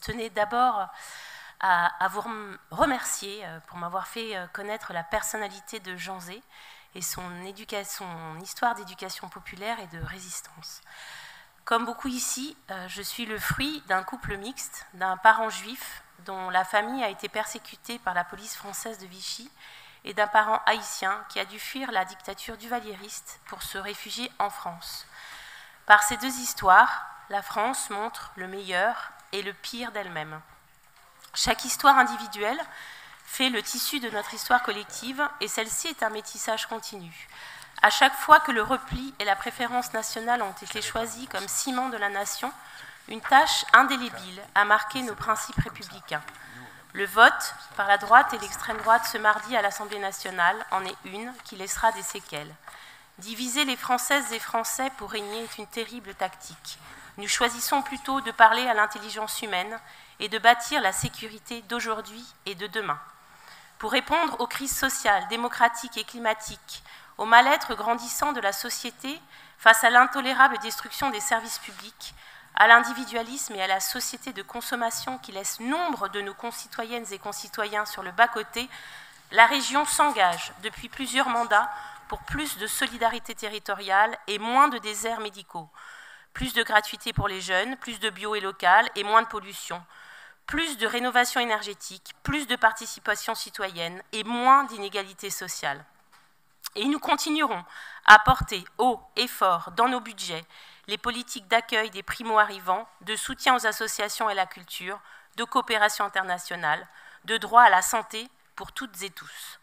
tenais d'abord à vous remercier pour m'avoir fait connaître la personnalité de Jean Zay et son histoire d'éducation populaire et de résistance. Comme beaucoup ici, je suis le fruit d'un couple mixte, d'un parent juif dont la famille a été persécutée par la police française de Vichy et d'un parent haïtien qui a dû fuir la dictature duvalieriste pour se réfugier en France. Par ces deux histoires, la France montre le meilleur et le pire d'elle-même. Chaque histoire individuelle fait le tissu de notre histoire collective et celle-ci est un métissage continu. À chaque fois que le repli et la préférence nationale ont été choisis comme ciment de la nation, une tâche indélébile a marqué nos principes républicains. Le vote par la droite et l'extrême droite ce mardi à l'Assemblée nationale en est une qui laissera des séquelles. Diviser les Françaises et Français pour régner est une terrible tactique. Nous choisissons plutôt de parler à l'intelligence humaine et de bâtir la sécurité d'aujourd'hui et de demain. Pour répondre aux crises sociales, démocratiques et climatiques, au mal-être grandissant de la société face à l'intolérable destruction des services publics, à l'individualisme et à la société de consommation qui laisse nombre de nos concitoyennes et concitoyens sur le bas-côté, la région s'engage depuis plusieurs mandats pour plus de solidarité territoriale et moins de déserts médicaux, plus de gratuité pour les jeunes, plus de bio et local et moins de pollution, plus de rénovation énergétique, plus de participation citoyenne et moins d'inégalités sociales. Et nous continuerons à porter haut et fort dans nos budgets les politiques d'accueil des primo-arrivants, de soutien aux associations et à la culture, de coopération internationale, de droit à la santé pour toutes et tous.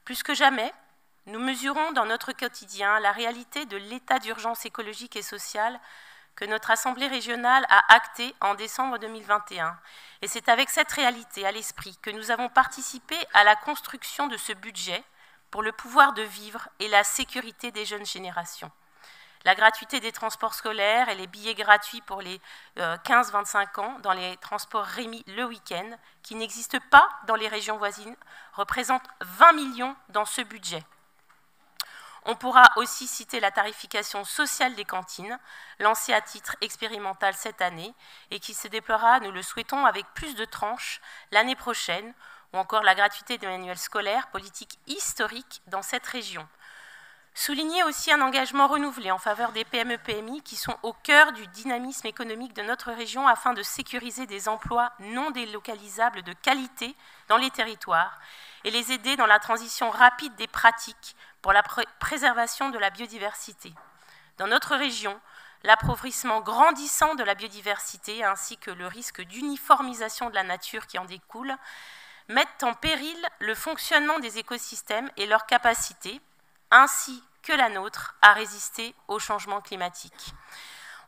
Plus que jamais, nous mesurons dans notre quotidien la réalité de l'état d'urgence écologique et sociale que notre Assemblée régionale a acté en décembre 2021. Et c'est avec cette réalité à l'esprit que nous avons participé à la construction de ce budget pour le pouvoir de vivre et la sécurité des jeunes générations. La gratuité des transports scolaires et les billets gratuits pour les 15-25 ans dans les transports Rémi le week-end, qui n'existent pas dans les régions voisines, représentent 20 millions dans ce budget. On pourra aussi citer la tarification sociale des cantines, lancée à titre expérimental cette année et qui se déploiera, nous le souhaitons, avec plus de tranches l'année prochaine, ou encore la gratuité des manuels scolaires, politique historique dans cette région. Souligner aussi un engagement renouvelé en faveur des PME-PMI qui sont au cœur du dynamisme économique de notre région afin de sécuriser des emplois non délocalisables de qualité dans les territoires et les aider dans la transition rapide des pratiques pour la préservation de la biodiversité. Dans notre région, l'appauvrissement grandissant de la biodiversité ainsi que le risque d'uniformisation de la nature qui en découle mettent en péril le fonctionnement des écosystèmes et leur capacité, ainsi que la nôtre, à résister au changement climatique.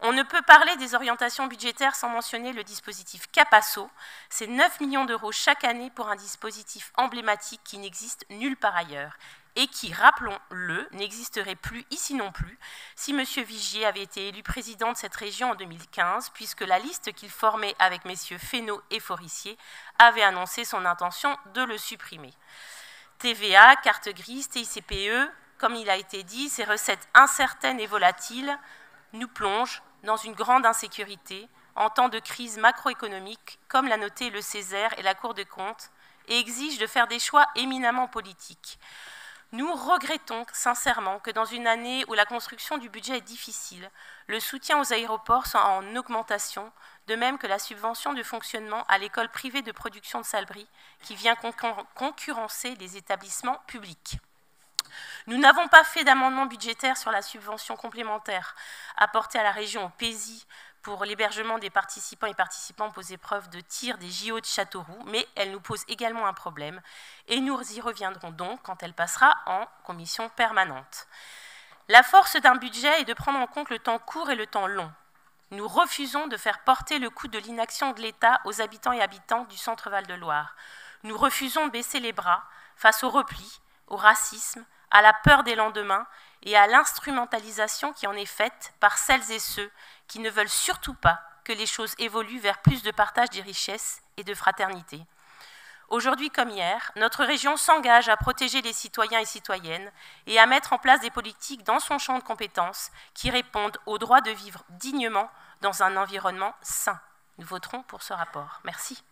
On ne peut parler des orientations budgétaires sans mentionner le dispositif Capasso. C'est 9 millions d'euros chaque année pour un dispositif emblématique qui n'existe nulle part ailleurs et qui, rappelons-le, n'existerait plus ici non plus si M. Vigier avait été élu président de cette région en 2015, puisque la liste qu'il formait avec messieurs Fesneau et Forissier avait annoncé son intention de le supprimer. TVA, carte grise, TICPE, comme il a été dit, ces recettes incertaines et volatiles nous plongent dans une grande insécurité en temps de crise macroéconomique, comme l'a noté le Césaire et la Cour des comptes, et exigent de faire des choix éminemment politiques. Nous regrettons sincèrement que dans une année où la construction du budget est difficile, le soutien aux aéroports soit en augmentation, de même que la subvention de fonctionnement à l'école privée de production de Salbris, qui vient concurrencer les établissements publics. Nous n'avons pas fait d'amendement budgétaire sur la subvention complémentaire apportée à la région au PESI pour l'hébergement des participants et participantes aux épreuves de tir des JO de Châteauroux, mais elle nous pose également un problème et nous y reviendrons donc quand elle passera en commission permanente. La force d'un budget est de prendre en compte le temps court et le temps long. Nous refusons de faire porter le coût de l'inaction de l'État aux habitants et habitantes du centre Val-de-Loire. Nous refusons de baisser les bras face au repli, au racisme, à la peur des lendemains et à l'instrumentalisation qui en est faite par celles et ceux qui ne veulent surtout pas que les choses évoluent vers plus de partage des richesses et de fraternité. Aujourd'hui comme hier, notre région s'engage à protéger les citoyens et citoyennes et à mettre en place des politiques dans son champ de compétences qui répondent au droit de vivre dignement dans un environnement sain. Nous voterons pour ce rapport. Merci.